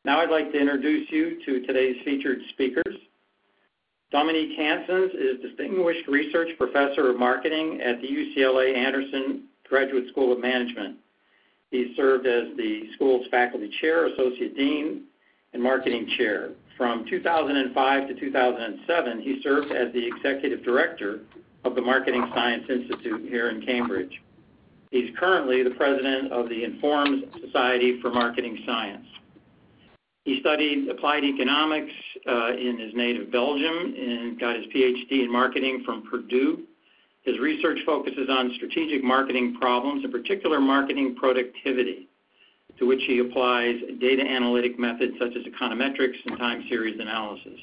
Now I'd like to introduce you to today's featured speakers. Dominique Hansens is Distinguished Research Professor of Marketing at the UCLA Anderson Graduate School of Management. He served as the school's faculty chair, associate dean, and marketing chair. From 2005 to 2007, he served as the executive director of the Marketing Science Institute here in Cambridge. He's currently the president of the Informs Society for Marketing Science. He studied applied economics in his native Belgium and got his PhD in marketing from Purdue. His research focuses on strategic marketing problems, in particular marketing productivity, to which he applies data analytic methods such as econometrics and time series analysis.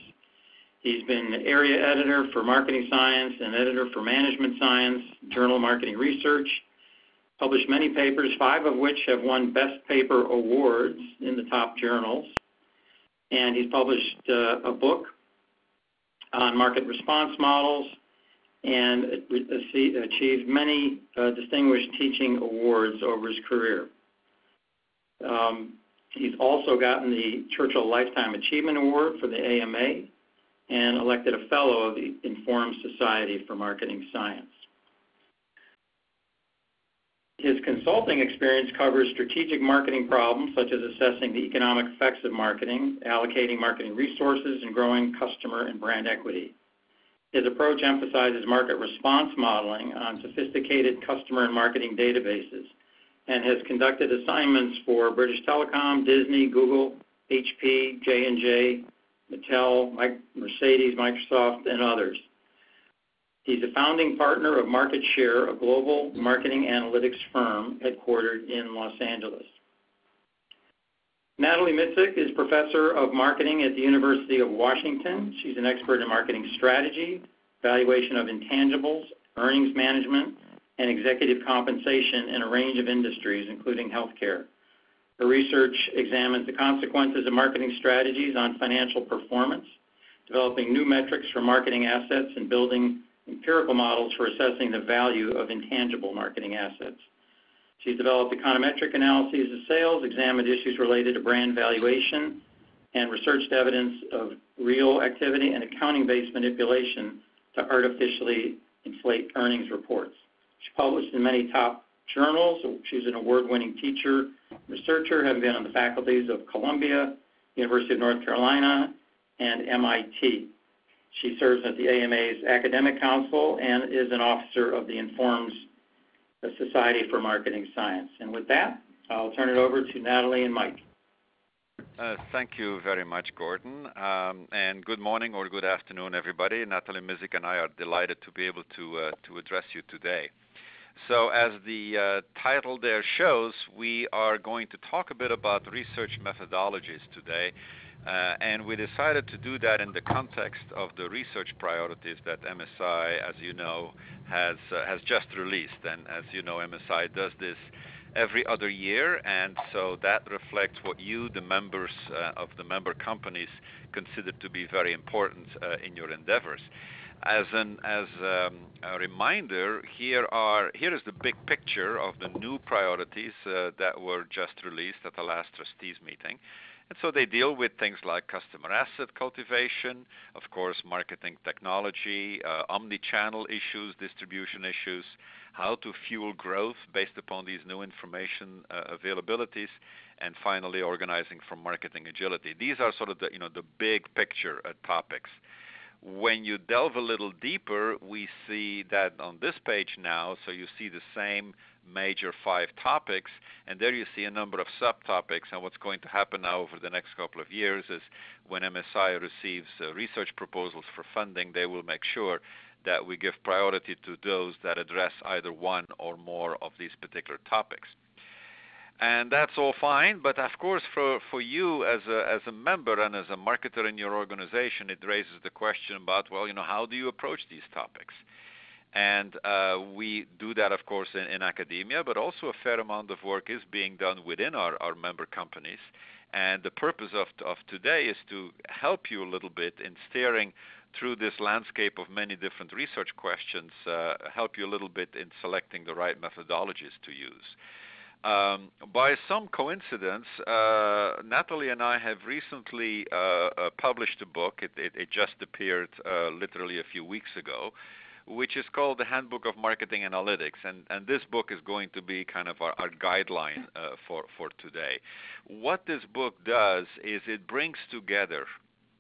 He's been area editor for Marketing Science and editor for Management Science, Journal Marketing Research, published many papers, 5 of which have won Best Paper awards in the top journals. And he's published a book on market response models and achieved many distinguished teaching awards over his career. He's also gotten the Churchill Lifetime Achievement Award for the AMA and elected a fellow of the Informed Society for Marketing Science. His consulting experience covers strategic marketing problems such as assessing the economic effects of marketing, allocating marketing resources, and growing customer and brand equity. His approach emphasizes market response modeling on sophisticated customer and marketing databases and has conducted assignments for British Telecom, Disney, Google, HP, J&J, Mattel, Mercedes, Microsoft, and others. He's a founding partner of MarketShare, a global marketing analytics firm headquartered in Los Angeles. Natalie Mitsick is professor of marketing at the University of Washington. She's an expert in marketing strategy, valuation of intangibles, earnings management, and executive compensation in a range of industries, including healthcare. Her research examines the consequences of marketing strategies on financial performance, developing new metrics for marketing assets, and building empirical models for assessing the value of intangible marketing assets. She's developed econometric analyses of sales, examined issues related to brand valuation, and researched evidence of real activity and accounting-based manipulation to artificially inflate earnings reports. She published in many top journals. She's an award-winning teacher, researcher, having been on the faculties of Columbia, University of North Carolina, and MIT. She serves at the AMA's Academic Council and is an officer of the Informs Society for Marketing Science. And with that, I'll turn it over to Natalie and Mike. Thank you very much, Gordon. And good morning or good afternoon, everybody. Natalie Mitsick and I are delighted to be able to address you today. So as the title there shows, we are going to talk a bit about research methodologies today. And we decided to do that in the context of the research priorities that MSI, as you know, has just released. And as you know, MSI does this every other year, and so that reflects what you, the members of the member companies, consider to be very important in your endeavors. As a reminder, here is the big picture of the new priorities that were just released at the last trustees meeting. And so they deal with things like customer asset cultivation, of course, marketing technology, omni-channel issues, distribution issues, how to fuel growth based upon these new information availabilities, and finally, organizing for marketing agility. These are sort of the big picture topics. When you delve a little deeper, we see that on this page now, so you see the same major 5 topics, and there you see a number of subtopics. And what's going to happen now over the next couple of years is when MSI receives research proposals for funding, they will make sure that we give priority to those that address either one or more of these particular topics. And that's all fine, but of course for you as a member and as a marketer in your organization, it raises the question about, well, how do you approach these topics? And we do that, of course, in academia, but also a fair amount of work is being done within our member companies. And the purpose of today is to help you a little bit in steering through this landscape of many different research questions, help you a little bit in selecting the right methodologies to use. By some coincidence, Natalie and I have recently published a book. It just appeared literally a few weeks ago, which is called The Handbook of Marketing Analytics. And this book is going to be kind of our guideline for today. What this book does is it brings together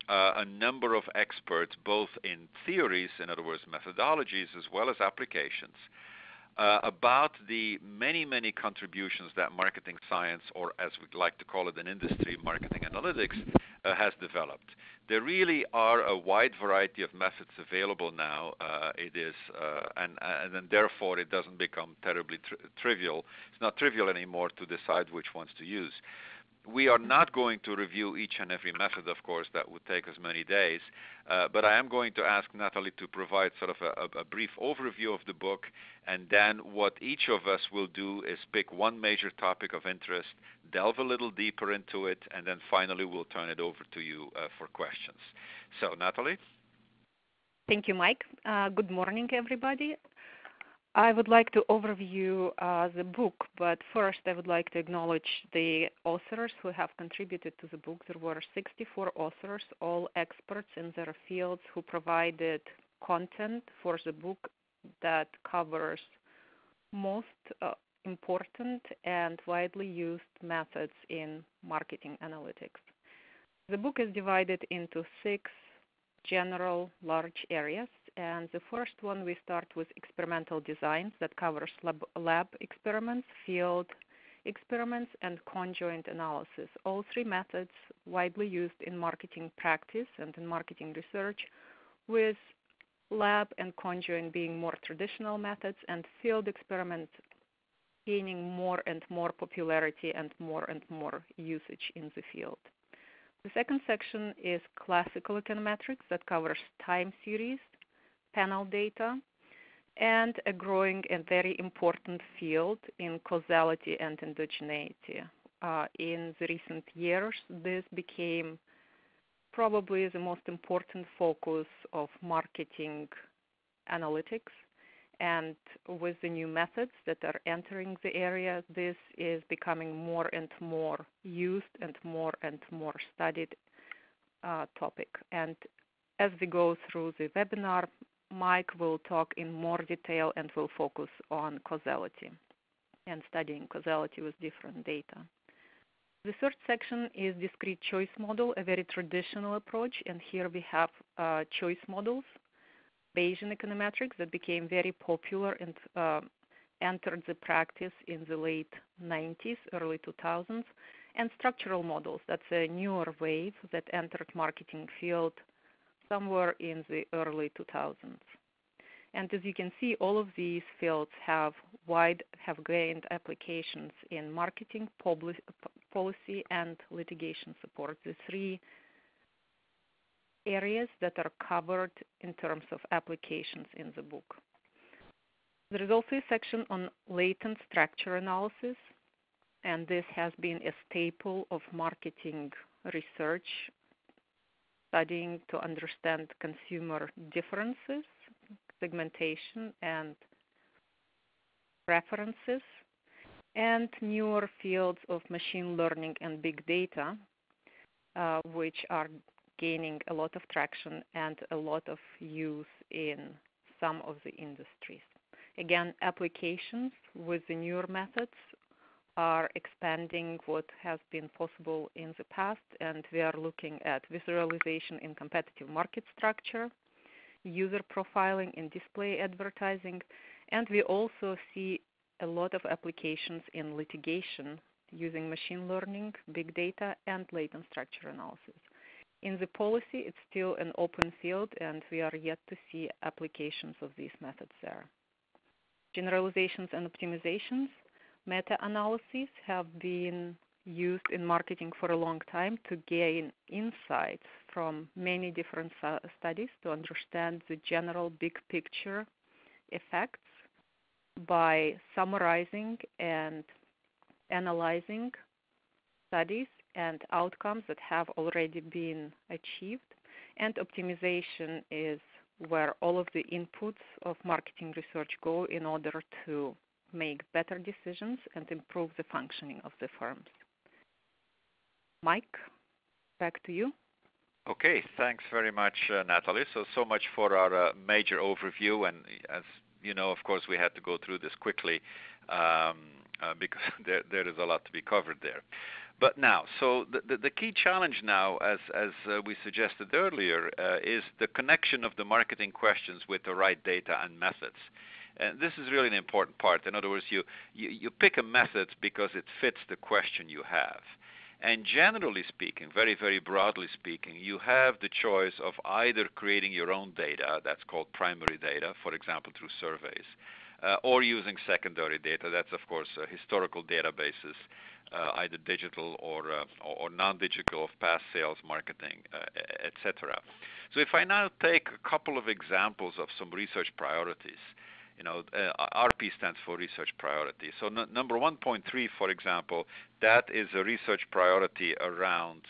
a number of experts, both in theories, in other words, methodologies, as well as applications, about the many, many contributions that marketing science, or as we'd like to call it in industry, marketing analytics, has developed. There really are a wide variety of methods available now. And then therefore it doesn't become terribly trivial. It's not trivial anymore to decide which ones to use. We are not going to review each and every method, of course. That would take us many days. But I am going to ask Natalie to provide sort of a brief overview of the book, and then what each of us will do is pick one major topic of interest, delve a little deeper into it, and then finally we'll turn it over to you for questions. So, Natalie? Thank you, Mike. Good morning, everybody. I would like to overview the book, but first I would like to acknowledge the authors who have contributed to the book. There were 64 authors, all experts in their fields, who provided content for the book that covers most important and widely used methods in marketing analytics. The book is divided into 6 general large areas. And the first one, we start with experimental designs that covers lab experiments, field experiments, and conjoint analysis. All 3 methods widely used in marketing practice and in marketing research, with lab and conjoint being more traditional methods and field experiments gaining more and more popularity and more usage in the field. The second section is classical econometrics that covers time series, panel data, and a growing and very important field in causality and endogeneity. In the recent years, this became probably the most important focus of marketing analytics. And with the new methods that are entering the area, this is becoming more and more used and more studied topic. And as we go through the webinar, Mike will talk in more detail and will focus on causality and studying causality with different data. The third section is discrete choice model, a very traditional approach. And here we have choice models, Bayesian econometrics that became very popular and entered the practice in the late 90s, early 2000s, and structural models. That's a newer wave that entered marketing field somewhere in the early 2000s. And as you can see, all of these fields have gained applications in marketing, policy, and litigation support, the 3 areas that are covered in terms of applications in the book. There is also a section on latent structure analysis, and this has been a staple of marketing research, studying to understand consumer differences, segmentation, and preferences, and newer fields of machine learning and big data, which are gaining a lot of traction and a lot of use in some of the industries. Again, applications with the newer methods are expanding what has been possible in the past, and we are looking at visualization in competitive market structure, user profiling in display advertising, and we also see a lot of applications in litigation using machine learning, big data, and latent structure analysis. In the policy, it's still an open field, and we are yet to see applications of these methods there. Generalizations and optimizations, meta-analyses have been used in marketing for a long time to gain insights from many different studies to understand the general big picture effects by summarizing and analyzing studies and outcomes that have already been achieved. And optimization is where all of the inputs of marketing research go in order to make better decisions and improve the functioning of the firms. Mike, back to you. Okay, thanks very much, Natalie. So much for our major overview, and as you know, of course, we had to go through this quickly because there is a lot to be covered there. But now, so the key challenge now, as we suggested earlier, is the connection of the marketing questions with the right data and methods. And this is really an important part. In other words, you pick a method because it fits the question you have. And generally speaking, very, very broadly speaking, you have the choice of either creating your own data, that's called primary data, for example, through surveys, or using secondary data. That's, of course, historical databases, either digital or non-digital of past sales, marketing, etc. So if I now take a couple of examples of some research priorities, RP stands for research priority. So number 1.3, for example, that is a research priority around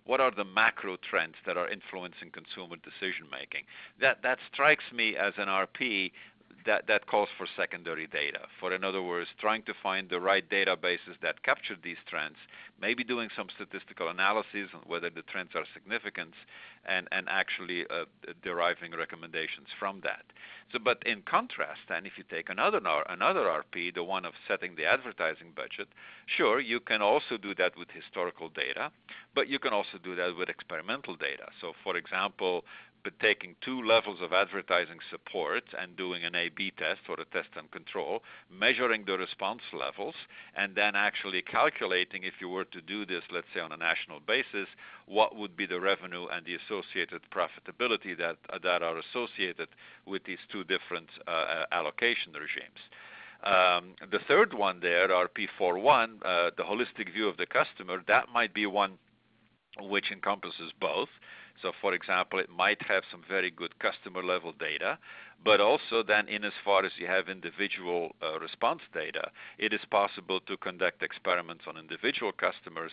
what are the macro trends that are influencing consumer decision making. That strikes me as an RP that calls for secondary data. For, in other words, trying to find the right databases that capture these trends, maybe doing some statistical analysis on whether the trends are significant, and actually deriving recommendations from that. So, but in contrast, then, if you take another RP, the one of setting the advertising budget, sure, you can also do that with historical data, but you can also do that with experimental data. So, for example, but taking two levels of advertising support and doing an A/B test or a test and control, measuring the response levels, and then actually calculating, if you were to do this, let's say on a national basis, what would be the revenue and the associated profitability that are associated with these two different allocation regimes. The third one there, RP41, the holistic view of the customer, that might be one which encompasses both. So, for example, it might have some very good customer level data, but also then in as far as you have individual response data, it is possible to conduct experiments on individual customers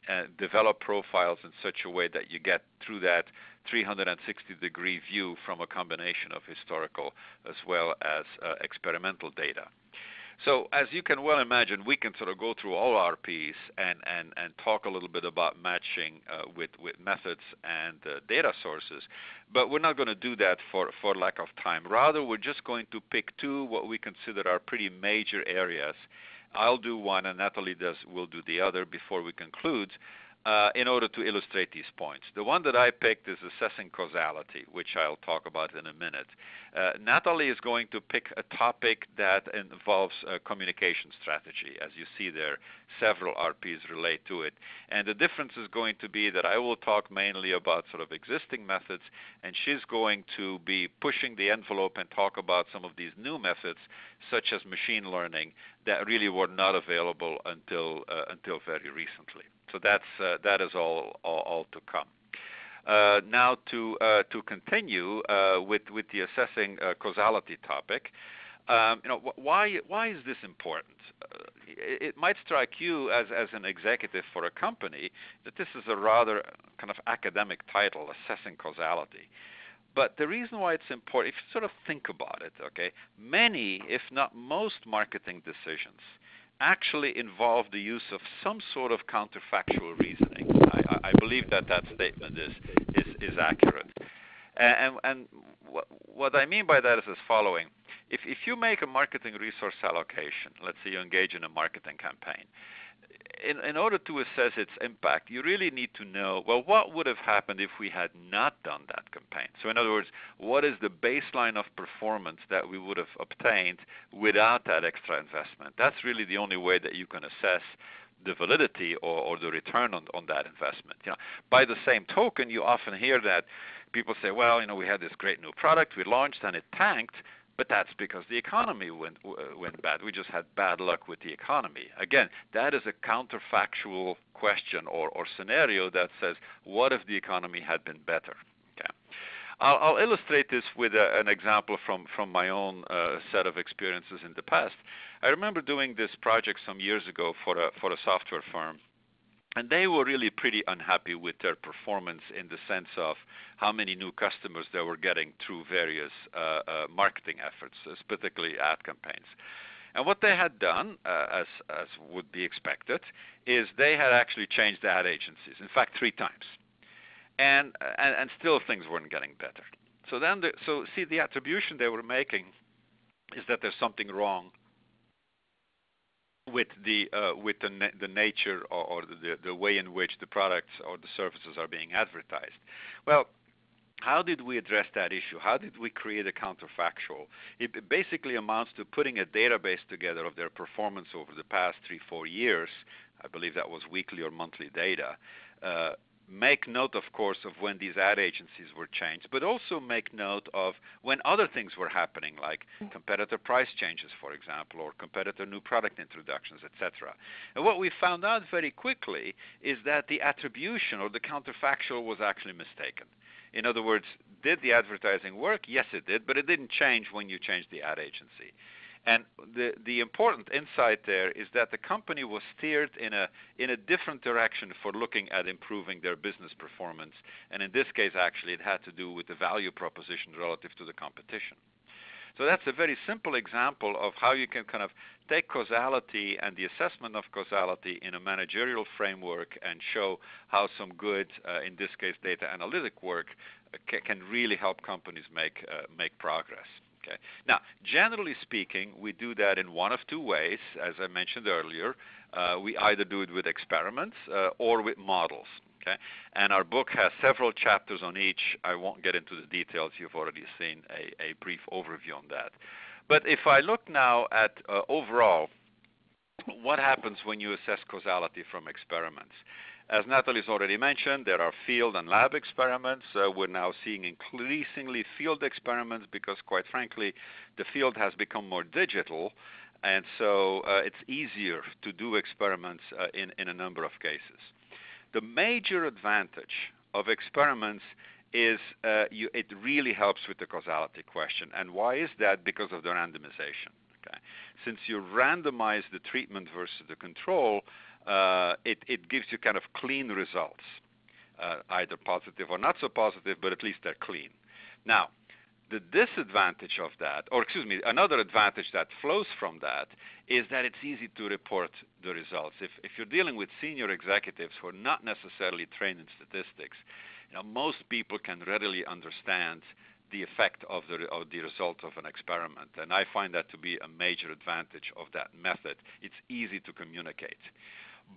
and develop profiles in such a way that you get through that 360-degree view from a combination of historical as well as experimental data. So as you can well imagine, we can sort of go through all RPs and talk a little bit about matching with methods and data sources, but we're not going to do that for lack of time. Rather, we're just going to pick two what we consider are pretty major areas. I'll do one and Natalie will do the other before we conclude, in order to illustrate these points. The one that I picked is assessing causality, which I'll talk about in a minute. Natalie is going to pick a topic that involves communication strategy. As you see there, several RPs relate to it. And the difference is going to be that I will talk mainly about sort of existing methods, and she's going to be pushing the envelope and talk about some of these new methods, such as machine learning, that really were not available until very recently. So that is all to come. Now to continue with the assessing causality topic, why is this important? It might strike you as an executive for a company that this is a rather kind of academic title, assessing causality. But the reason why it's important, if you sort of think about it, okay, many, if not most, marketing decisions actually involve the use of some sort of counterfactual reasoning. I believe that statement is accurate. And what I mean by that is as following. If you make a marketing resource allocation, let's say you engage in a marketing campaign, in order to assess its impact, you really need to know, well, what would have happened if we had not done that campaign? So in other words, what is the baseline of performance that we would have obtained without that extra investment? That's really the only way that you can assess the validity or the return on that investment. By the same token, you often hear that people say, well, we had this great new product, we launched and it tanked, but that's because the economy went bad. We just had bad luck with the economy. Again, that is a counterfactual question or scenario that says, what if the economy had been better? Okay. I'll illustrate this with an example from my own set of experiences in the past. I remember doing this project some years ago for a software firm. And they were really pretty unhappy with their performance in the sense of how many new customers they were getting through various marketing efforts, particularly ad campaigns. And what they had done, as would be expected, is they had actually changed the ad agencies, in fact 3 times. And still things weren't getting better. So then, the attribution they were making is that there's something wrong with the nature or the way in which the products or the services are being advertised. Well, how did we address that issue? How did we create a counterfactual? It basically amounts to putting a database together of their performance over the past 3-4 years. I believe that was weekly or monthly data. Make note, of course, of when these ad agencies were changed, but also make note of when other things were happening, like competitor price changes, for example, or competitor new product introductions, etc. And what we found out very quickly is that the attribution or the counterfactual was actually mistaken. In other words, did the advertising work? Yes, it did, but it didn't change when you changed the ad agency. And the important insight there is that the company was steered in a different direction for looking at improving their business performance. And in this case, actually, it had to do with the value proposition relative to the competition. So that's a very simple example of how you can kind of take causality and the assessment of causality in a managerial framework and show how some good, in this case, data analytic work can really help companies make progress. Okay. Now, generally speaking, we do that in one of 2 ways. As I mentioned earlier, we either do it with experiments or with models. Okay. And our book has several chapters on each. I won't get into the details. You've already seen a brief overview on that. But if I look now at overall, what happens when you assess causality from experiments? As Natalie's already mentioned, there are field and lab experiments. We're now seeing increasingly field experiments because, quite frankly, the field has become more digital, and so it's easier to do experiments in a number of cases. The major advantage of experiments is it really helps with the causality question. And why is that? Because of the randomization. Okay? Since you randomize the treatment versus the control, it gives you kind of clean results, either positive or not so positive, but at least they're clean. Now, the disadvantage of that, or excuse me, another advantage that flows from that is that it's easy to report the results. If you're dealing with senior executives who are not necessarily trained in statistics, most people can readily understand the effect of the result of an experiment. And I find that to be a major advantage of that method. It's easy to communicate.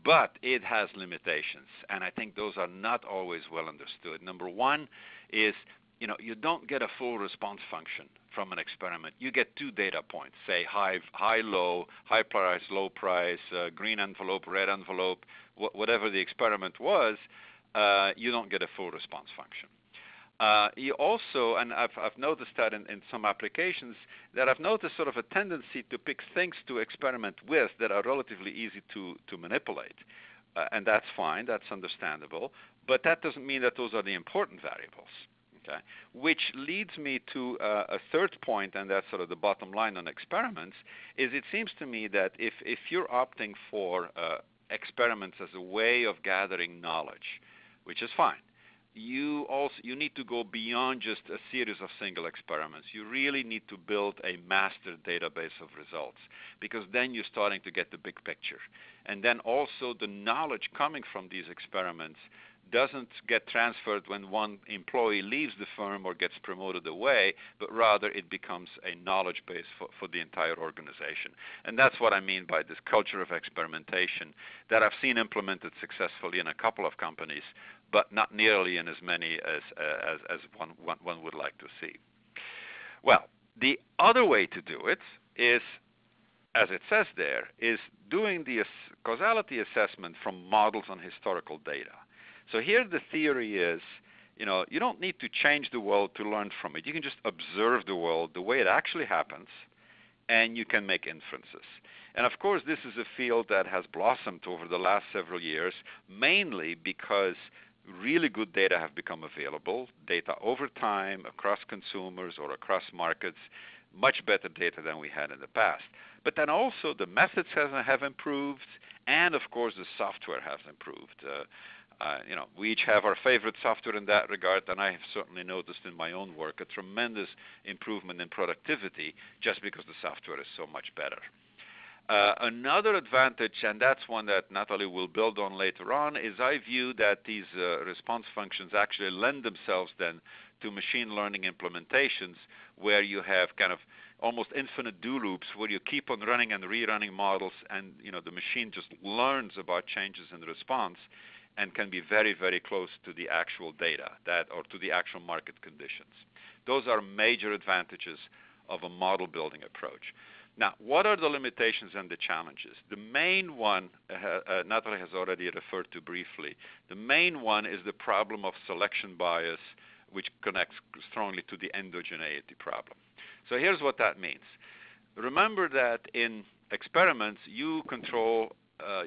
But it has limitations, and I think those are not always well understood. Number one is, you don't get a full response function from an experiment. You get 2 data points, say high, low, high price, low price, green envelope, red envelope, whatever the experiment was, you don't get a full response function. You also, and I've noticed that in some applications, that I've noticed sort of a tendency to pick things to experiment with that are relatively easy to manipulate. And that's fine, that's understandable, but that doesn't mean that those are the important variables. Okay? Which leads me to a third point, and that's sort of the bottom line on experiments, is it seems to me that if you're opting for experiments as a way of gathering knowledge, which is fine, you need to go beyond just a series of single experiments. You really need to build a master database of results, because then you're starting to get the big picture. And then also the knowledge coming from these experiments doesn't get transferred when one employee leaves the firm or gets promoted away, but rather it becomes a knowledge base for the entire organization. And that's what I mean by this culture of experimentation that I've seen implemented successfully in a couple of companies, but not nearly in as many as one would like to see. Well, the other way to do it is, as it says there, is doing the causality assessment from models on historical data. So here the theory is, you don't need to change the world to learn from it. You can just observe the world the way it actually happens, and you can make inferences. And of course, this is a field that has blossomed over the last several years, mainly because really good data have become available, data over time, across consumers or across markets, much better data than we had in the past. But then also the methods have improved, and of course the software has improved. We each have our favorite software in that regard, and I have certainly noticed in my own work a tremendous improvement in productivity just because the software is so much better. Another advantage, and that's one that Natalie will build on later on, is I view that these response functions actually lend themselves then to machine learning implementations where you have kind of almost infinite do loops where you keep on running and rerunning models, and the machine just learns about changes in the response and can be very, very close to the actual data or to the actual market conditions. Those are major advantages of a model building approach. Now, what are the limitations and the challenges? The main one, Natalie has already referred to briefly, the main one is the problem of selection bias, which connects strongly to the endogeneity problem. So here's what that means. Remember that in experiments, you control,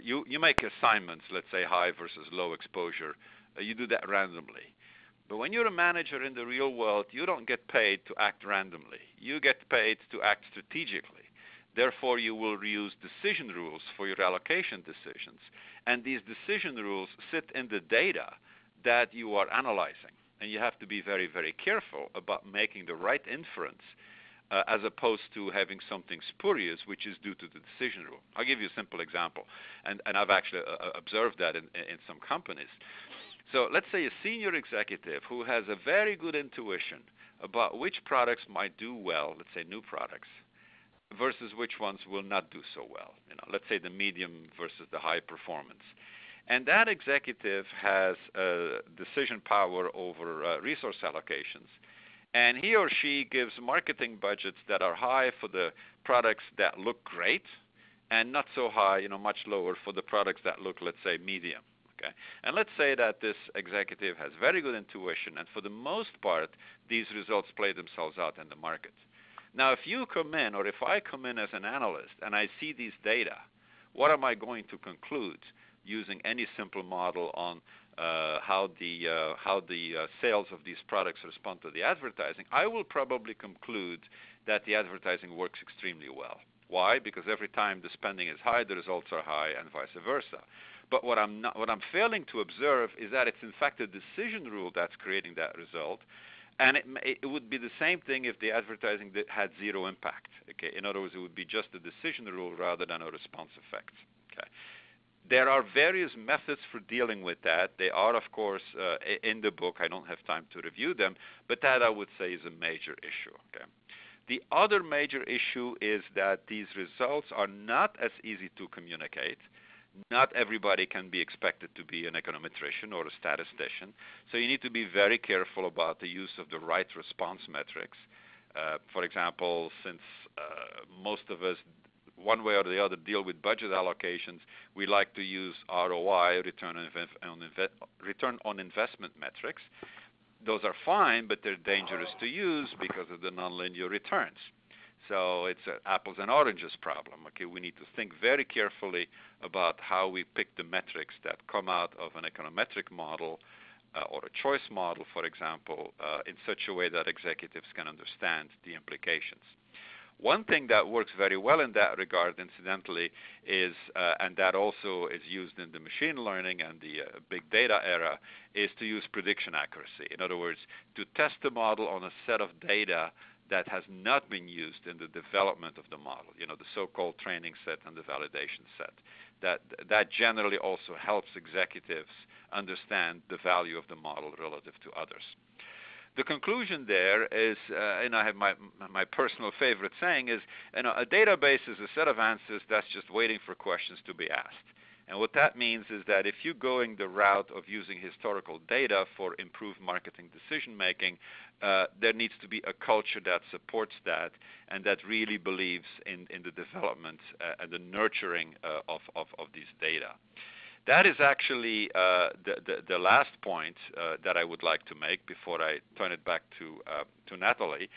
you make assignments, let's say high versus low exposure. You do that randomly. But when you're a manager in the real world, you don't get paid to act randomly. You get paid to act strategically. Therefore, you will use decision rules for your allocation decisions. And these decision rules sit in the data that you are analyzing. And you have to be very, very careful about making the right inference as opposed to having something spurious, which is due to the decision rule. I'll give you a simple example. And I've actually observed that in some companies. So let's say a senior executive who has a very good intuition about which products might do well, let's say new products, versus which ones will not do so well. Let's say the medium versus the high performance. And that executive has decision power over resource allocations. And he or she gives marketing budgets that are high for the products that look great and not so high, much lower for the products that look, let's say, medium. Okay? And let's say that this executive has very good intuition, and for the most part, these results play themselves out in the market. Now, if you come in, or if I come in as an analyst and I see these data, what am I going to conclude using any simple model on how the sales of these products respond to the advertising? I will probably conclude that the advertising works extremely well. Why? Because every time the spending is high, the results are high, and vice versa. But what I'm failing to observe is that it's in fact a decision rule that's creating that result. And it would be the same thing if the advertising had zero impact. Okay? In other words, it would be just a decision rule rather than a response effect. Okay? There are various methods for dealing with that. They are, of course, in the book. I don't have time to review them, but that I would say is a major issue. Okay? The other major issue is that these results are not as easy to communicate. Not everybody can be expected to be an econometrician or a statistician, so you need to be very careful about the use of the right response metrics. For example, since most of us, one way or the other, deal with budget allocations, we like to use ROI, return on investment metrics. Those are fine, but they're dangerous to use because of the nonlinear returns. So it's an apples and oranges problem. Okay, we need to think very carefully about how we pick the metrics that come out of an econometric model or a choice model, for example, in such a way that executives can understand the implications. One thing that works very well in that regard, incidentally, is, and that also is used in the machine learning and the big data era, is to use prediction accuracy. In other words, to test the model on a set of data that has not been used in the development of the model, the so-called training set and the validation set. That generally also helps executives understand the value of the model relative to others. The conclusion there is, and I have my personal favorite saying is, a database is a set of answers that's just waiting for questions to be asked. And what that means is that if you're going the route of using historical data for improved marketing decision making, there needs to be a culture that supports that and that really believes in the development and the nurturing of these data. That is actually the last point that I would like to make before I turn it back to Natalie,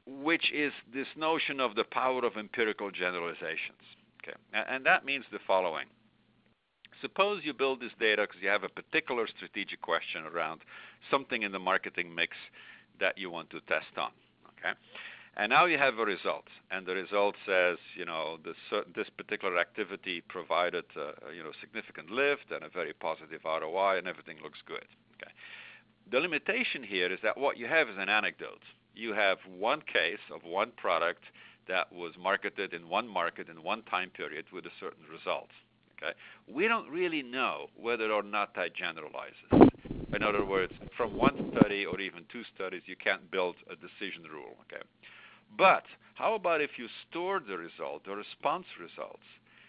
which is this notion of the power of empirical generalizations. Okay, and that means the following. Suppose you build this data because you have a particular strategic question around something in the marketing mix that you want to test on. Okay, and now you have a result, and the result says, this particular activity provided, significant lift and a very positive ROI, and everything looks good. Okay, the limitation here is that what you have is an anecdote. You have one case of one product that was marketed in one market in one time period with a certain result. Okay? We don't really know whether or not that generalizes. In other words, from one study or even two studies, you can't build a decision rule. Okay? But how about if you store the result, the response results,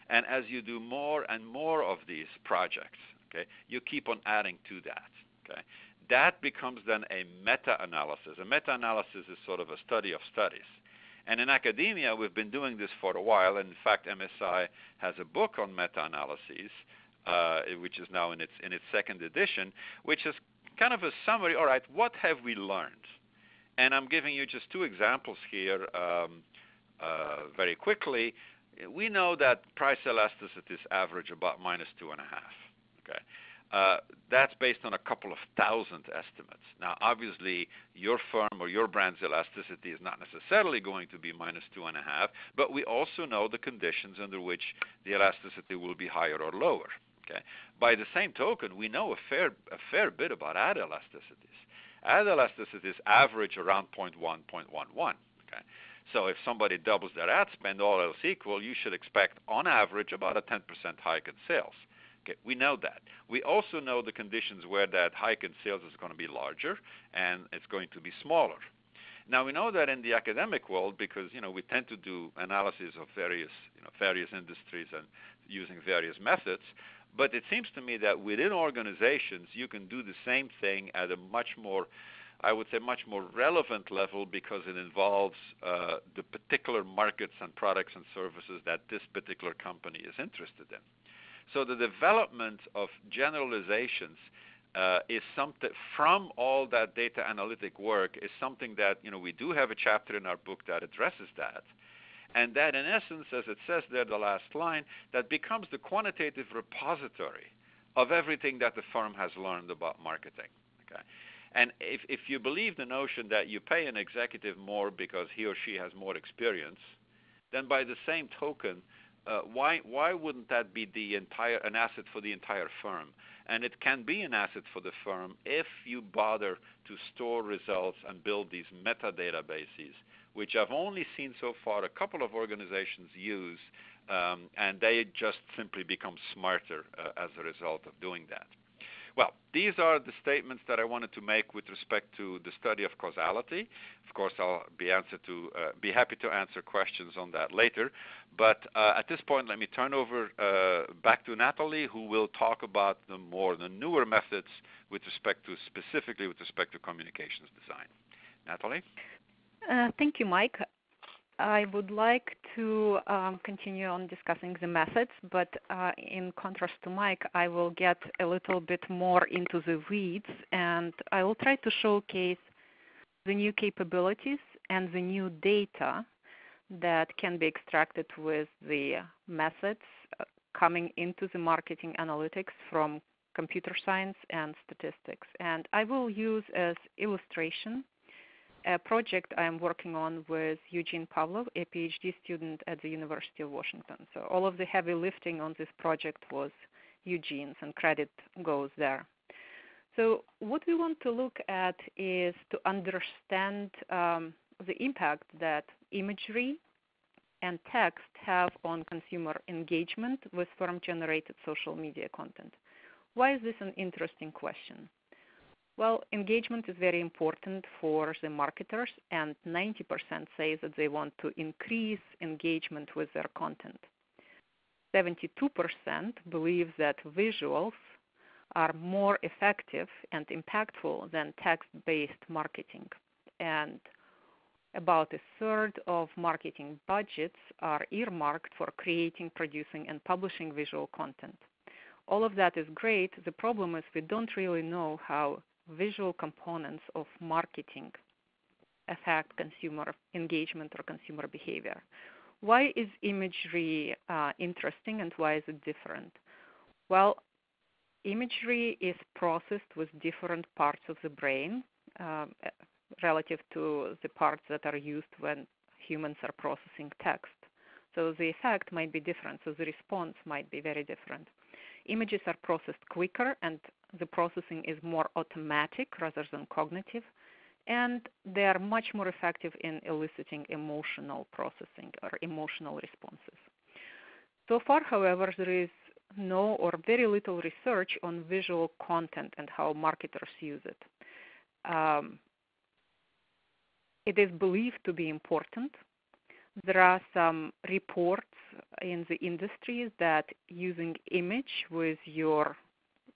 and as you do more and more of these projects, okay, you keep on adding to that. Okay? That becomes then a meta-analysis. A meta-analysis is sort of a study of studies. And in academia, we've been doing this for a while. And in fact, MSI has a book on meta-analyses, which is now in its second edition, which is kind of a summary. All right, what have we learned? And I'm giving you just two examples here very quickly. We know that price elasticities average about -2.5. Okay. That's based on a couple of thousand estimates. Now, obviously, your firm or your brand's elasticity is not necessarily going to be -2.5, but we also know the conditions under which the elasticity will be higher or lower. Okay. By the same token, we know a fair bit about ad elasticities. Ad elasticities average around 0.1, 0.11. Okay. So if somebody doubles their ad spend, all else equal, you should expect, on average, about a 10% hike in sales. Okay, we know that. We also know the conditions where that hike in sales is going to be larger and it's going to be smaller. Now, we know that in the academic world because, we tend to do analysis of various industries and using various methods, but it seems to me that within organizations, you can do the same thing at a much more relevant level because it involves the particular markets and products and services that this particular company is interested in. So the development of generalizations is something from all that data analytic work is something that we do have a chapter in our book that addresses that, and that in essence, as it says there, the last line, that becomes the quantitative repository of everything that the firm has learned about marketing. Okay, and if you believe the notion that you pay an executive more because he or she has more experience, then by the same token, why wouldn't that be an asset for the entire firm? And it can be an asset for the firm if you bother to store results and build these metadatabases, which I've only seen so far a couple of organizations use, and they just simply become smarter as a result of doing that. Well, these are the statements that I wanted to make with respect to the study of causality. Of course, I'll be happy to answer questions on that later. But at this point, let me turn over back to Natalie, who will talk about the newer methods specifically with respect to communications design. Natalie? Thank you, Mike. I would like to continue on discussing the methods, but in contrast to Mike, I will get a little bit more into the weeds, and I will try to showcase the new capabilities and the new data that can be extracted with the methods coming into the marketing analytics from computer science and statistics. And I will use as illustration a project I'm working on with Eugene Pavlov, a PhD student at the University of Washington. So all of the heavy lifting on this project was Eugene's, and credit goes there. So what we want to look at is to understand the impact that imagery and text have on consumer engagement with firm-generated social media content. Why is this an interesting question? Well, engagement is very important for the marketers, and 90% say that they want to increase engagement with their content. 72% believe that visuals are more effective and impactful than text-based marketing. And about a third of marketing budgets are earmarked for creating, producing, and publishing visual content. All of that is great. The problem is we don't really know how visual components of marketing affect consumer engagement or consumer behavior. Why is imagery interesting, and why is it different? Well, imagery is processed with different parts of the brain relative to the parts that are used when humans are processing text. So the effect might be different, so the response might be very different. Images are processed quicker, and the processing is more automatic rather than cognitive. and they are much more effective in eliciting emotional processing or emotional responses. So far, however, there is no or very little research on visual content and how marketers use it. It is believed to be important. There are some reports in the industry that using image with your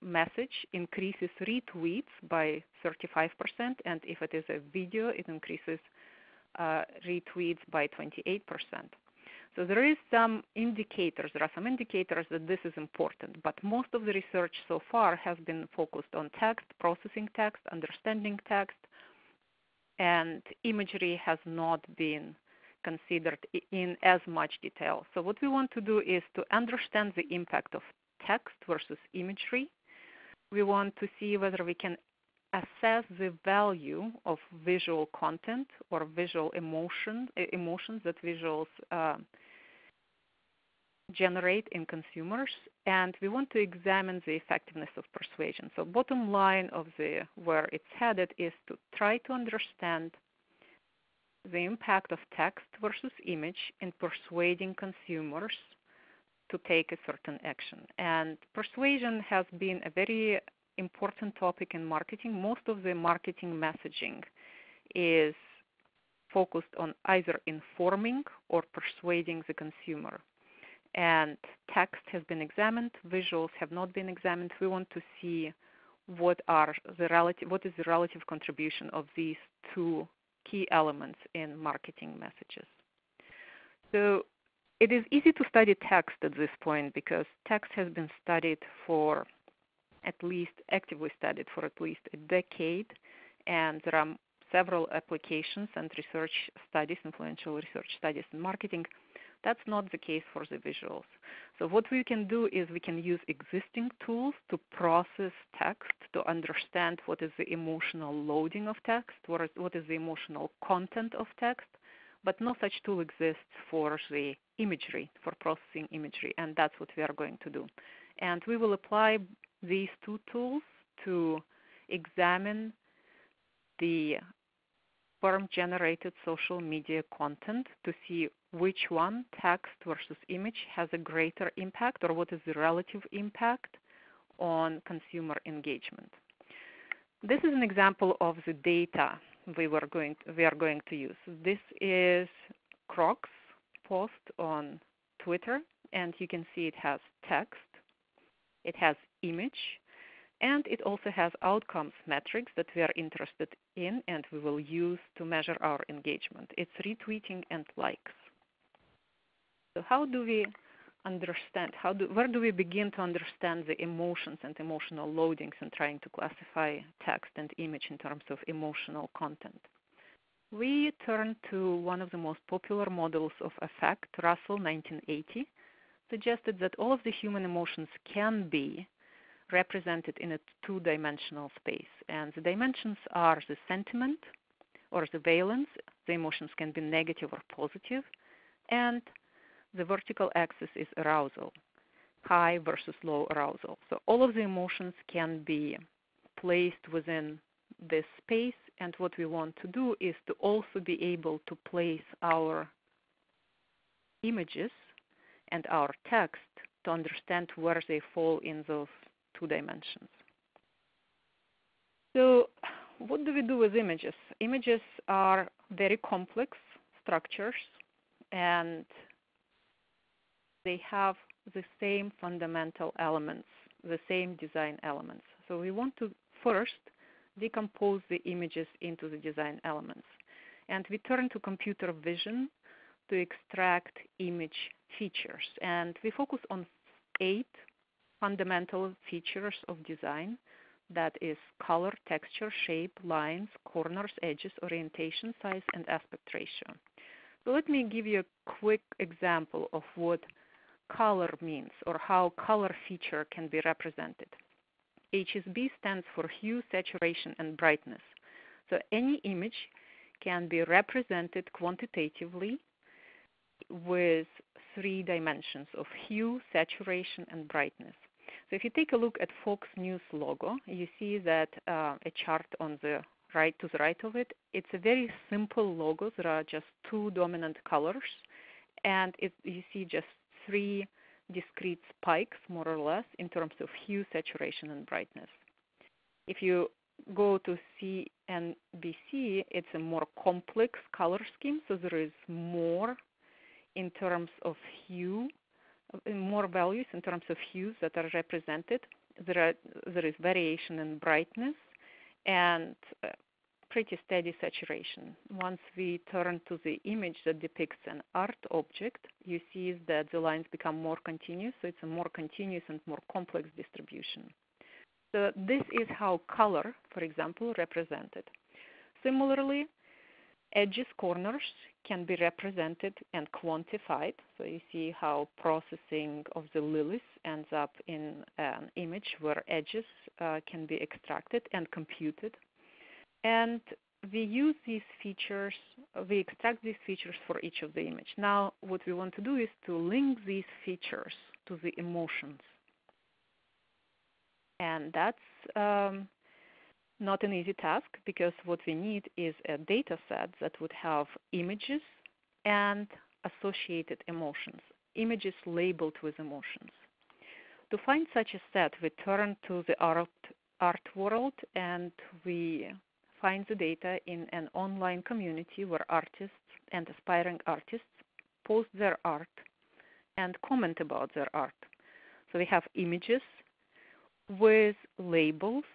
message increases retweets by 35%, and if it is a video, it increases retweets by 28%. So there are some indicators that this is important, but most of the research so far has been focused on text, processing text, understanding text, and imagery has not been considered in as much detail. So what we want to do is to understand the impact of text versus imagery. We want to see whether we can assess the value of visual content or visual emotions that visuals generate in consumers, and we want to examine the effectiveness of persuasion. So bottom line of where it's headed is to try to understand the impact of text versus image in persuading consumers to take a certain action. And persuasion has been a very important topic in marketing. Most of the marketing messaging is focused on either informing or persuading the consumer. And text has been examined, visuals have not been examined. We want to see what is the relative contribution of these two key elements in marketing messages. So it is easy to study text at this point because text has been actively studied for at least a decade, and there are several applications and research studies, influential research studies in marketing. That's not the case for the visuals. So what we can do is we can use existing tools to process text, to understand what is the emotional loading of text, what is the emotional content of text, but no such tool exists for the imagery, for processing imagery, and that's what we are going to do. And we will apply these two tools to examine the firm-generated social media content to see which one, text versus image, has a greater impact, or what is the relative impact on consumer engagement. This is an example of the data we are going to use. This is Croc's post on Twitter, and you can see it has text, it has image, and it also has outcomes metrics that we are interested in and we will use to measure our engagement. It's retweeting and likes. So how do we understand, where do we begin to understand the emotions and emotional loadings and trying to classify text and image in terms of emotional content? We turn to one of the most popular models of affect. Russell, 1980, suggested that all of the human emotions can be represented in a two-dimensional space. And the dimensions are the sentiment or the valence. The emotions can be negative or positive. And the vertical axis is arousal, high versus low arousal. So all of the emotions can be placed within this space. And what we want to do is to also be able to place our images and our text to understand where they fall in those two dimensions. So what do we do with images? Images are very complex structures, and they have the same fundamental elements, the same design elements. So we want to first decompose the images into the design elements. And we turn to computer vision to extract image features. And we focus on 8 fundamental features of design. That is color, texture, shape, lines, corners, edges, orientation, size, and aspect ratio. So let me give you a quick example of what color means or how color feature can be represented. HSB stands for hue, saturation, and brightness. So any image can be represented quantitatively with 3 dimensions of hue, saturation, and brightness. So if you take a look at Fox News logo, you see that a chart on the to the right of it, it's a very simple logo. There are just two dominant colors, and you see just three discrete spikes, more or less, in terms of hue, saturation, and brightness. If you go to CNBC, it's a more complex color scheme, so there is more in terms of hue, more values in terms of hues that are represented. There is variation in brightness and pretty steady saturation. Once we turn to the image that depicts an art object, you see that the lines become more continuous, so it's a more continuous and more complex distribution. So this is how color, for example, represented. Similarly, edges, corners can be represented and quantified. So you see how processing of the lilies ends up in an image where edges can be extracted and computed. And we use these features, we extract these features for each of the image. Now, what we want to do is to link these features to the emotions. And that's not an easy task, because what we need is a data set that would have images and associated emotions, images labeled with emotions. To find such a set, we turn to the art world, and we find the data in an online community where artists and aspiring artists post their art and comment about their art. So we have images with labels.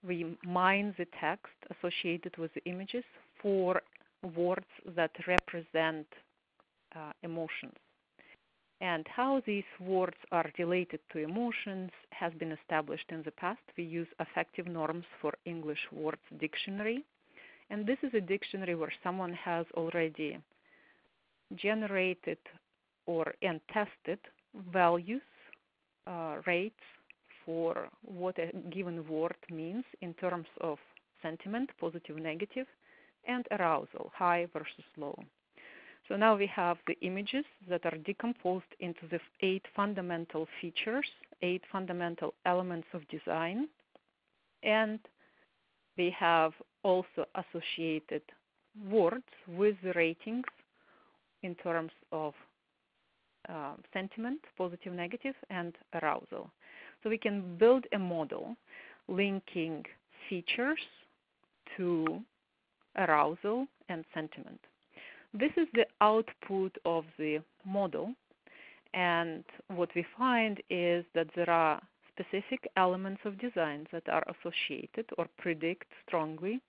We mine the text associated with the images for words that represent emotions. And how these words are related to emotions has been established in the past. We use Affective Norms for English Words Dictionary. And this is a dictionary where someone has already generated and tested values, rates, for what a given word means in terms of sentiment, positive, negative, and arousal, high versus low. So now we have the images that are decomposed into the 8 fundamental features, 8 fundamental elements of design, and we have also associated words with the ratings in terms of sentiment, positive, negative, and arousal. So we can build a model linking features to arousal and sentiment. This is the output of the model, and what we find is that there are specific elements of design that are associated or predict strongly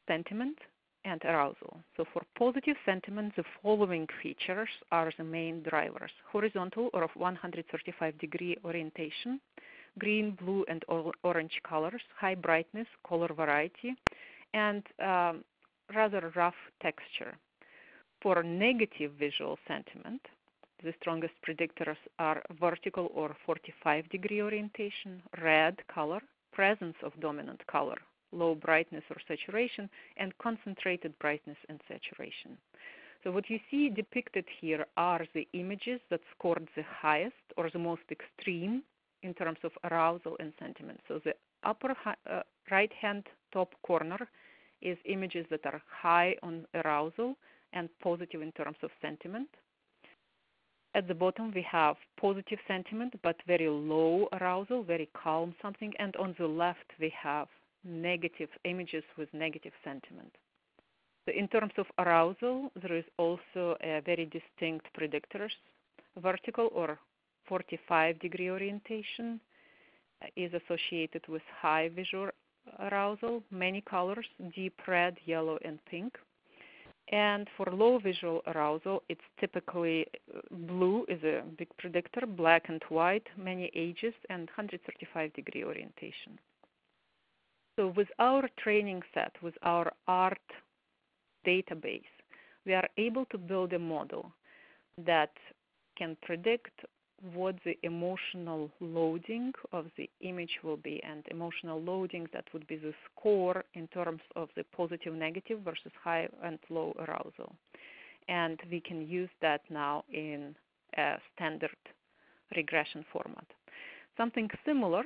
sentiment and arousal. So for positive sentiment, the following features are the main drivers: horizontal or of 135-degree orientation, green, blue, and orange colors, high brightness, color variety, and rather rough texture. For negative visual sentiment, the strongest predictors are vertical or 45-degree orientation, red color, presence of dominant color, low brightness or saturation, and concentrated brightness and saturation. So what you see depicted here are the images that scored the highest or the most extreme in terms of arousal and sentiment. So the upper right-hand top corner is images that are high on arousal and positive in terms of sentiment. At the bottom, we have positive sentiment, but very low arousal, very calm something. And on the left, we have negative images with negative sentiment. So in terms of arousal, there is also a very distinct predictors. Vertical or 45-degree orientation is associated with high visual arousal, many colors, deep red, yellow, and pink. And for low visual arousal, it's typically blue is a big predictor, black and white, many ages, and 135-degree orientation. So with our training set, with our art database, we are able to build a model that can predict what the emotional loading of the image will be, and emotional loading, that would be the score in terms of the positive, negative versus high and low arousal. And we can use that now in a standard regression format. Something similar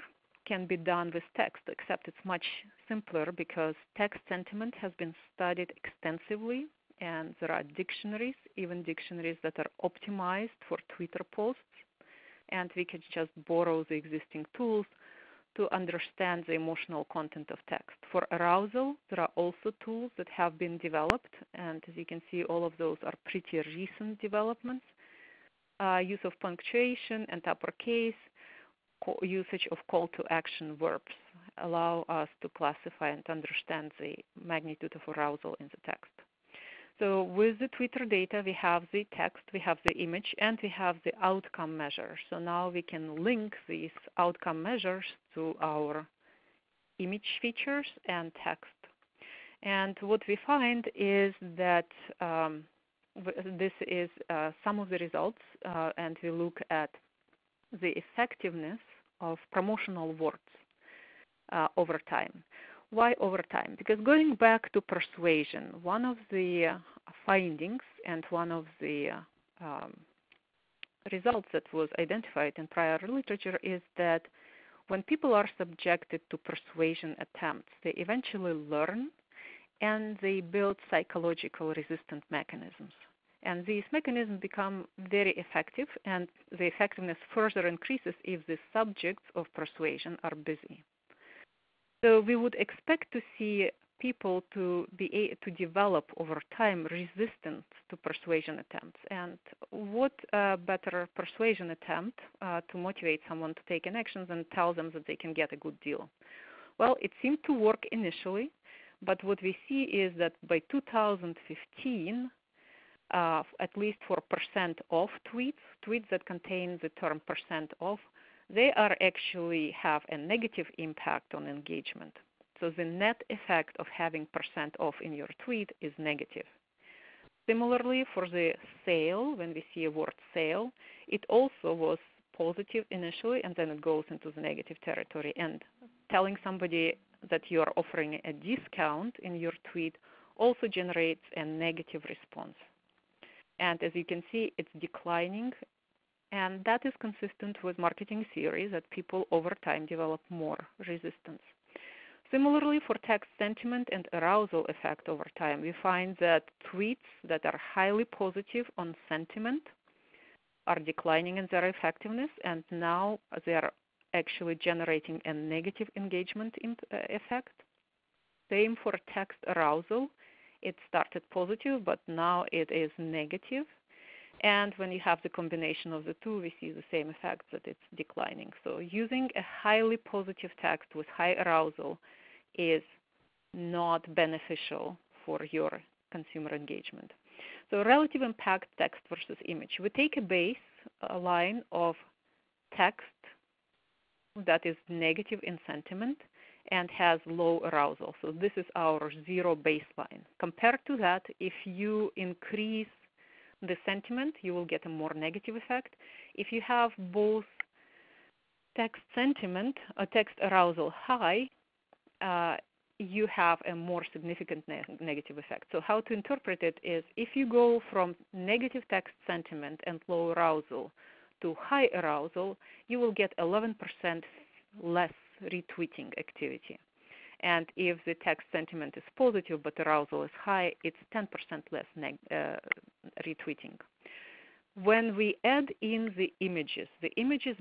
can be done with text, except it's much simpler because text sentiment has been studied extensively, and there are dictionaries, even dictionaries that are optimized for Twitter posts, and we can just borrow the existing tools to understand the emotional content of text. For arousal, there are also tools that have been developed, and as you can see, all of those are pretty recent developments. Use of punctuation and uppercase, usage of call to action verbs allow us to classify and understand the magnitude of arousal in the text. So with the Twitter data, we have the text, we have the image, and we have the outcome measure. So now we can link these outcome measures to our image features and text. And what we find is that this is some of the results, and we look at the effectiveness of promotional words over time. Why over time? Because going back to persuasion, one of the findings and one of the results that was identified in prior literature is that when people are subjected to persuasion attempts, they eventually learn and they build psychological resistant mechanisms. And these mechanisms become very effective, and the effectiveness further increases if the subjects of persuasion are busy. So we would expect to see people to develop over time resistance to persuasion attempts. And what better persuasion attempt to motivate someone to take an action than tell them that they can get a good deal? Well, it seemed to work initially, but what we see is that by 2015, at least for percent off tweets that contain the term percent off, they are actually have a negative impact on engagement. So the net effect of having percent off in your tweet is negative. Similarly, for the sale, when we see a word sale, it also was positive initially, and then it goes into the negative territory. And telling somebody that you are offering a discount in your tweet also generates a negative response. And as you can see, it's declining. And that is consistent with marketing theory that people over time develop more resistance. Similarly, for text sentiment and arousal effect over time, we find that tweets that are highly positive on sentiment are declining in their effectiveness, and now they are actually generating a negative engagement effect. Same for text arousal. It started positive, but now it is negative. And when you have the combination of the two, we see the same effect, that it's declining. So using a highly positive text with high arousal is not beneficial for your consumer engagement. So relative impact text versus image. We take a baseline of text that is negative in sentiment and has low arousal. So this is our zero baseline. Compared to that, if you increase the sentiment, you will get a more negative effect. If you have both text sentiment or text arousal high, you have a more significant negative effect. So how to interpret it is, if you go from negative text sentiment and low arousal to high arousal, you will get 11% less retweeting activity. And if the text sentiment is positive but arousal is high, it's 10% less retweeting. When we add in the images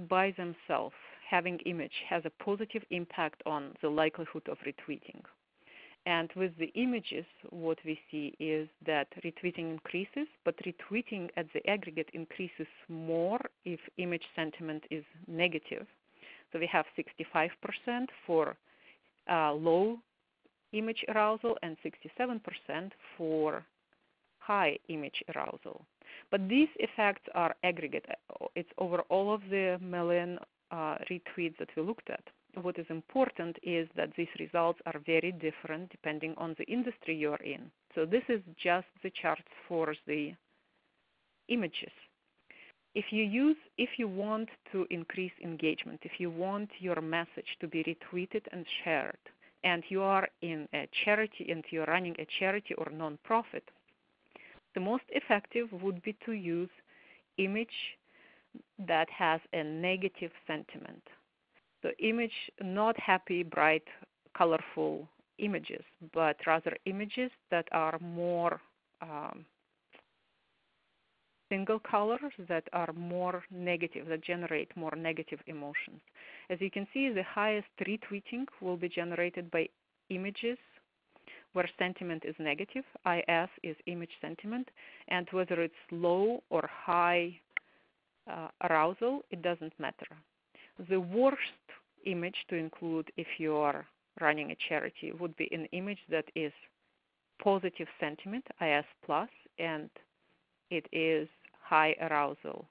by themselves, having image has a positive impact on the likelihood of retweeting. And with the images, what we see is that retweeting increases, but retweeting at the aggregate increases more if image sentiment is negative. So we have 65% for low image arousal and 67% for high image arousal. But these effects are aggregate. It's over all of the million retweets that we looked at. What is important is that these results are very different depending on the industry you're in. So this is just the charts for the images. If you want to increase engagement, if you want your message to be retweeted and shared, and you are in a charity and you're running a charity or nonprofit, the most effective would be to use image that has a negative sentiment. So image, not happy, bright, colorful images, but rather images that are more single colors, that are more negative, that generate more negative emotions. As you can see, the highest retweeting will be generated by images where sentiment is negative. IS is image sentiment, and whether it's low or high arousal, it doesn't matter. The worst image to include if you are running a charity would be an image that is positive sentiment, IS+, and it is high arousal,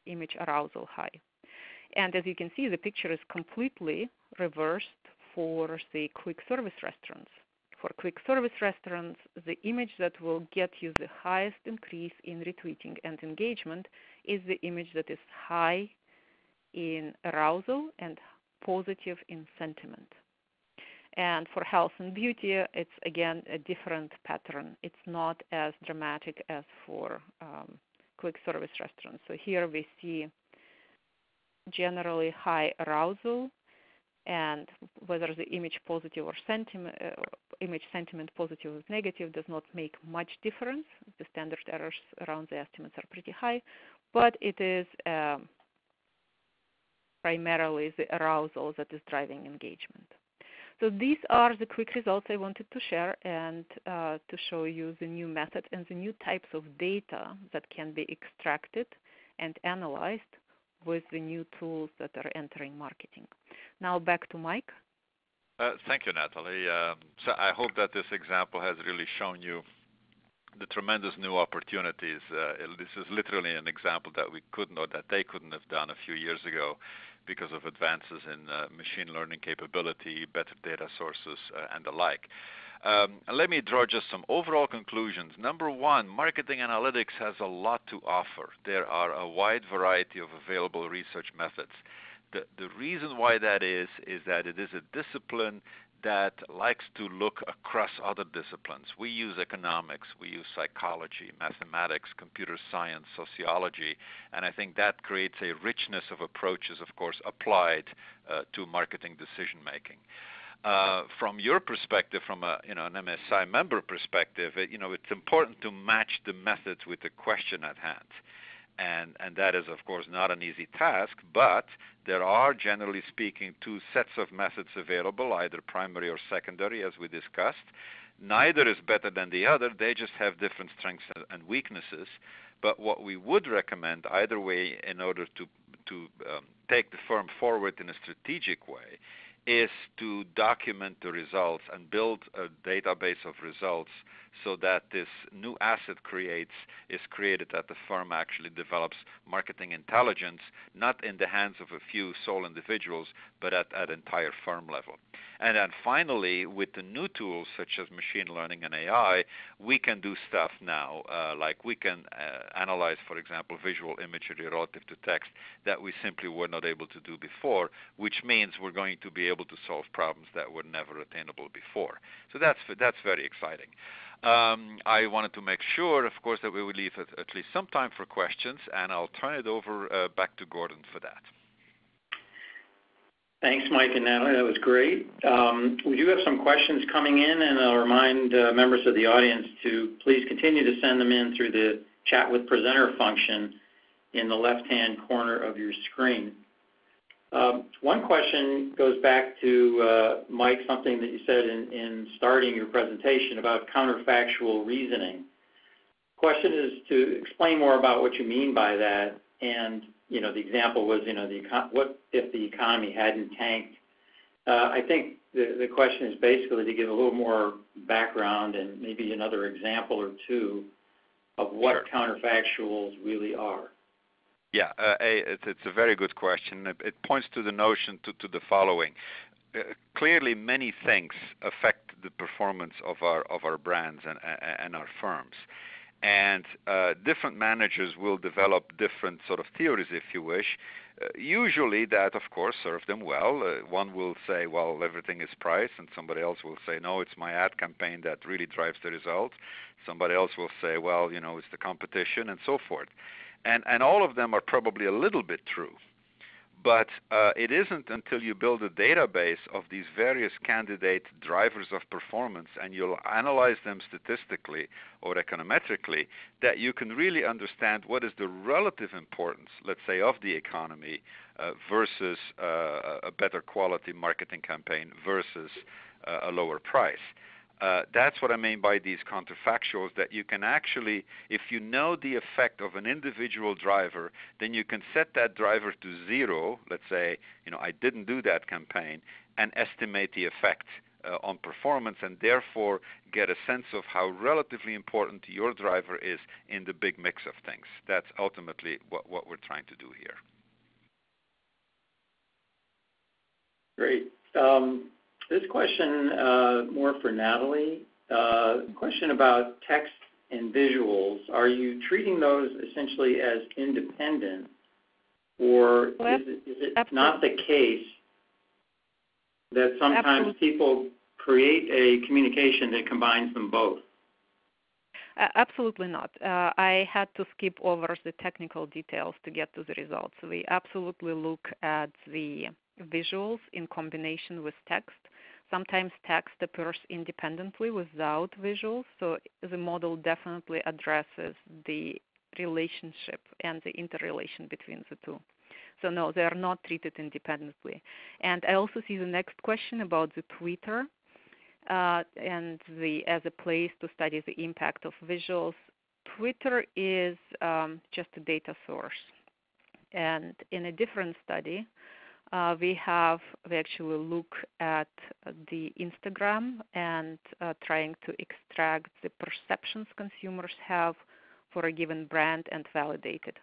image arousal high. And as you can see, the picture is completely reversed for the quick service restaurants. For quick service restaurants, the image that will get you the highest increase in retweeting and engagement is the image that is high in arousal and positive in sentiment. And for health and beauty, it's again a different pattern. It's not as dramatic as for quick service restaurants. So here we see generally high arousal, and whether the image positive or image sentiment positive or negative does not make much difference. The standard errors around the estimates are pretty high, but it is primarily the arousal that is driving engagement. So these are the quick results I wanted to share and to show you the new method and the new types of data that can be extracted and analyzed with the new tools that are entering marketing. Now back to Mike. Thank you, Natalie. So I hope that this example has really shown you the tremendous new opportunities. This is literally an example that we couldn't, or that they couldn't have done a few years ago because of advances in machine learning capability, better data sources, and the like. Let me draw just some overall conclusions. Number one, marketing analytics has a lot to offer. There are a wide variety of available research methods. The reason why that is that it is a discipline that likes to look across other disciplines. We use economics, we use psychology, mathematics, computer science, sociology, and I think that creates a richness of approaches, of course, applied to marketing decision making. From your perspective, from an MSI member perspective, it's important to match the methods with the question at hand. And that is, of course, not an easy task, but there are, generally speaking, two sets of methods available, either primary or secondary, as we discussed. Neither is better than the other. They just have different strengths and weaknesses. But what we would recommend either way in order to take the firm forward in a strategic way is to document the results and build a database of results so that this new asset is created that the firm actually develops marketing intelligence, not in the hands of a few sole individuals, but at entire firm level. And then finally, with the new tools such as machine learning and AI, we can do stuff now, like we can analyze, for example, visual imagery relative to text that we simply were not able to do before, which means we're going to be able to solve problems that were never attainable before. So that's very exciting. I wanted to make sure, of course, that we would leave at least some time for questions, and I'll turn it over back to Gordon for that. Thanks, Mike and Natalie. That was great. We do have some questions coming in, and I'll remind members of the audience to please continue to send them in through the Chat with Presenter function in the left-hand corner of your screen. One question goes back to, Mike, something that you said in starting your presentation about counterfactual reasoning. Question is to explain more about what you mean by that. And, the example was, what if the economy hadn't tanked? I think the question is basically to give a little more background and maybe another example or two of what counterfactuals really are. Yeah, it's a very good question. It points to the notion to the following. Clearly, many things affect the performance of our brands and our firms. And different managers will develop different sort of theories, if you wish. Usually that, of course, serves them well. One will say, well, everything is price, and somebody else will say, no, it's my ad campaign that really drives the result. Somebody else will say, well, it's the competition, and so forth. And all of them are probably a little bit true. But it isn't until you build a database of these various candidate drivers of performance and you'll analyze them statistically or econometrically that you can really understand what is the relative importance, let's say, of the economy versus a better quality marketing campaign versus a lower price. That's what I mean by these counterfactuals, that you can actually, if you know the effect of an individual driver, then you can set that driver to zero, let's say, I didn't do that campaign, and estimate the effect on performance, and therefore get a sense of how relatively important your driver is in the big mix of things. That's ultimately what we're trying to do here. Great. This question more for Natalie. Question about text and visuals. Are you treating those essentially as independent, or is it not the case that sometimes people create a communication that combines them both? Absolutely not. I had to skip over the technical details to get to the results. We absolutely look at the visuals in combination with text. Sometimes text appears independently without visuals, so the model definitely addresses the relationship and the interrelation between the two. So no, they are not treated independently. And I also see the next question about the Twitter and as a place to study the impact of visuals. Twitter is just a data source. And in a different study, we actually look at the Instagram and trying to extract the perceptions consumers have for a given brand and validate it.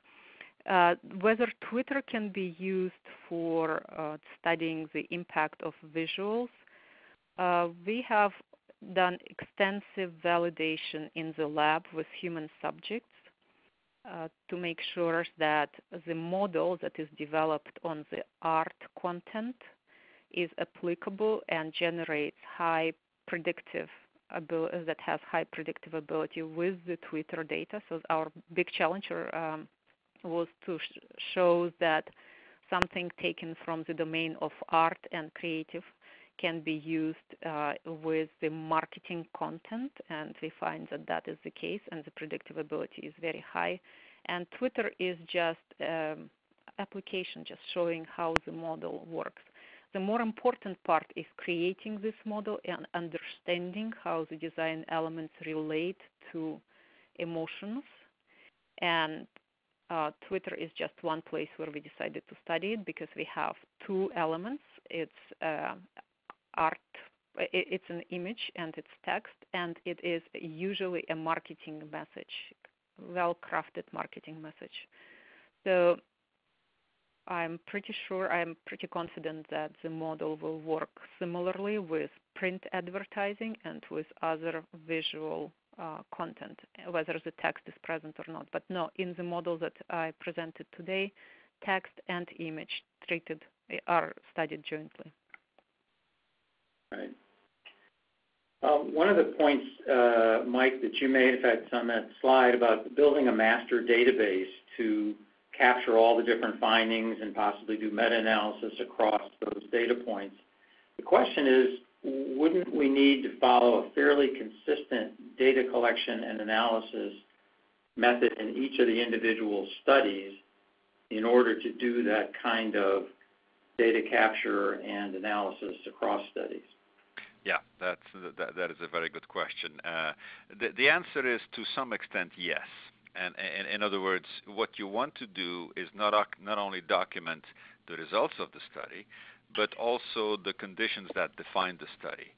Whether Twitter can be used for studying the impact of visuals, we have done extensive validation in the lab with human subjects to make sure that the model that is developed on the art content is applicable and generates high predictive ability, that has high predictive ability with the Twitter data. So our big challenge was to show that something taken from the domain of art and creative can be used with the marketing content, and we find that that is the case, and the predictive ability is very high. And Twitter is just application, just showing how the model works. The more important part is creating this model and understanding how the design elements relate to emotions. And Twitter is just one place where we decided to study it because we have two elements. It's art, it's an image and it's text, and it is usually a marketing message, well-crafted marketing message. So I'm pretty confident that the model will work similarly with print advertising and with other visual content, whether the text is present or not. But no, in the model that I presented today, text and image are studied jointly. Right. One of the points, Mike, that you made, in fact, on that slide about building a master database to capture all the different findings and possibly do meta-analysis across those data points. The question is, wouldn't we need to follow a fairly consistent data collection and analysis method in each of the individual studies in order to do that kind of data capture and analysis across studies? Yeah, that is a very good question. The answer is to some extent yes. And in other words, what you want to do is not only document the results of the study, but also the conditions that define the study.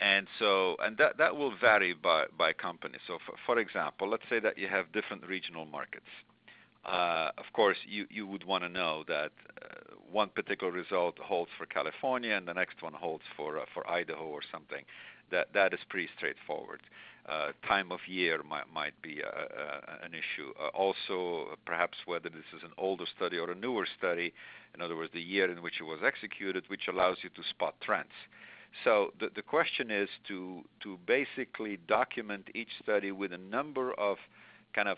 And that will vary by company. So for example, let's say that you have different regional markets. Of course, you would want to know that one particular result holds for California and the next one holds for Idaho or something. That is pretty straightforward. Time of year might be an issue. Also, perhaps whether this is an older study or a newer study, in other words, the year in which it was executed, which allows you to spot trends. So the question is to basically document each study with a number of kind of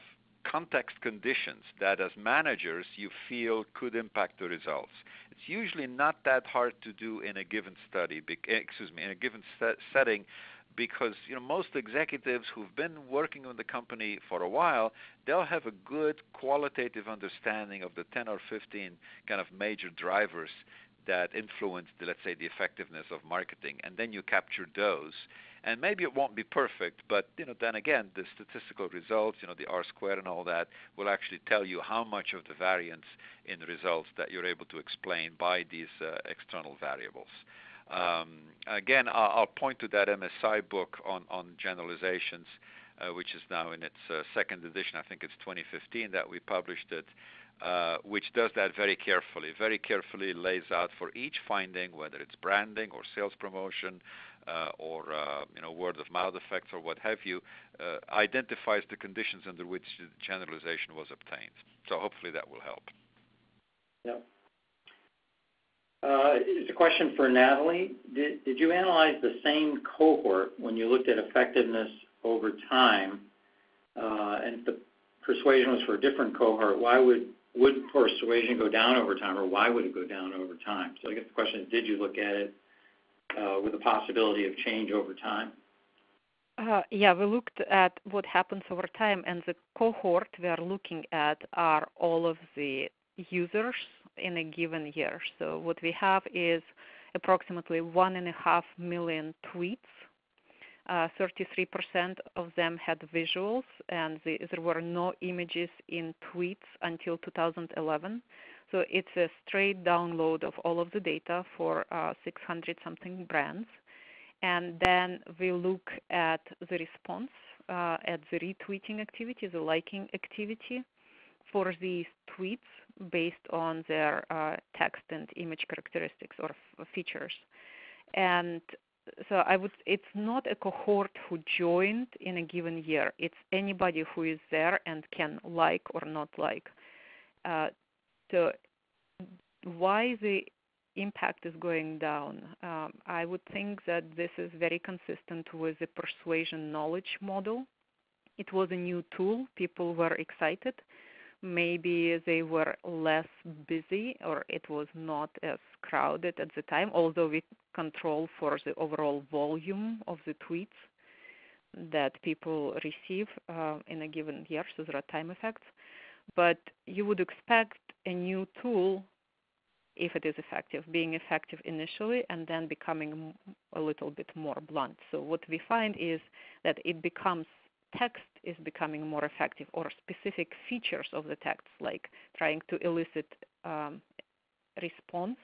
context conditions that as managers you feel could impact the results. It's usually not that hard to do in a given study, in a given setting, because most executives who've been working on the company for a while, they'll have a good qualitative understanding of the 10 or 15 kind of major drivers that influence, let's say, the effectiveness of marketing, and then you capture those. And maybe it won't be perfect, but then again, the statistical results, the R-squared and all that, will actually tell you how much of the variance in the results that you're able to explain by these external variables. Again, I'll point to that MSI book on generalizations, which is now in its second edition. I think it's 2015 that we published it, which does that very carefully lays out for each finding, whether it's branding or sales promotion or word of mouth effects or what have you, identifies the conditions under which the generalization was obtained. So hopefully that will help. Yep. It's a question for Natalie. Did you analyze the same cohort when you looked at effectiveness over time? And if the persuasion was for a different cohort, why would persuasion go down over time, or why would it go down over time? So I guess the question is, did you look at it with the possibility of change over time? Yeah, we looked at what happens over time, and the cohort we are looking at are all of the users in a given year. So what we have is approximately 1.5 million tweets. 33% of them had visuals, and there were no images in tweets until 2011. So it's a straight download of all of the data for 600-something brands. And then we look at the response, at the retweeting activity, the liking activity for these tweets based on their text and image characteristics or features. And so it's not a cohort who joined in a given year. It's anybody who is there and can like or not like. So why the impact is going down? I would think that this is very consistent with the persuasion knowledge model. It was a new tool. People were excited. Maybe they were less busy, or it was not as crowded at the time, although we control for the overall volume of the tweets that people receive in a given year, so there are time effects. But you would expect a new tool, if it is effective, being effective initially and then becoming a little bit more blunt. So what we find is that text is becoming more effective, or specific features of the text, like trying to elicit response,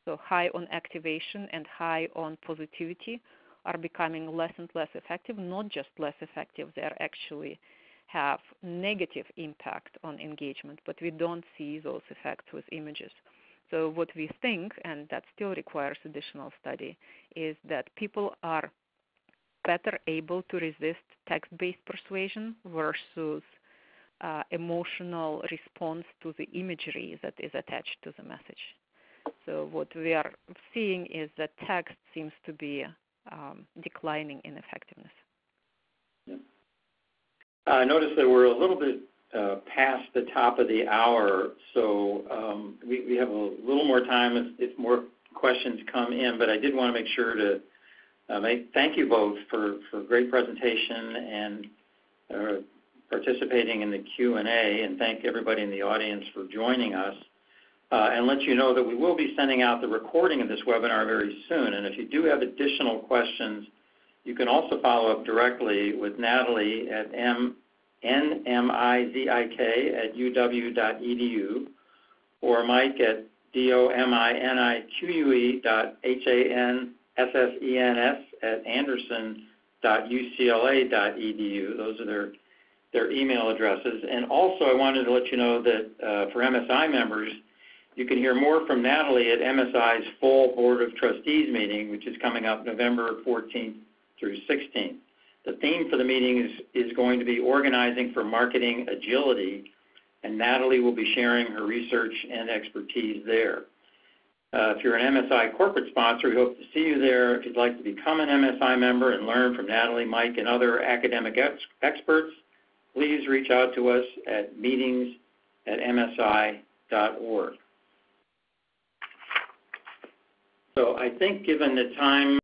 so high on activation and high on positivity, are becoming less and less effective. Not just less effective, they actually have negative impact on engagement, but we don't see those effects with images. So what we think, and that still requires additional study, is that people are better able to resist text-based persuasion versus emotional response to the imagery that is attached to the message. So what we are seeing is that text seems to be declining in effectiveness. Yeah. I noticed that we're a little bit past the top of the hour, so we have a little more time if more questions come in, but I did want to make sure to thank you both for great presentation and participating in the Q&A, and thank everybody in the audience for joining us, and let you know that we will be sending out the recording of this webinar very soon. And if you do have additional questions, you can also follow up directly with Natalie at nmizik@uw.edu, or Mike at dominiquensens@anderson.ucla.edu. Those are their email addresses. And also, I wanted to let you know that for MSI members, you can hear more from Natalie at MSI's Fall Board of Trustees meeting, which is coming up November 14th through 16th. The theme for the meeting is going to be Organizing for Marketing Agility, and Natalie will be sharing her research and expertise there. If you're an MSI corporate sponsor, we hope to see you there. If you'd like to become an MSI member and learn from Natalie, Mike, and other academic experts, please reach out to us at meetings@msi.org. So I think given the time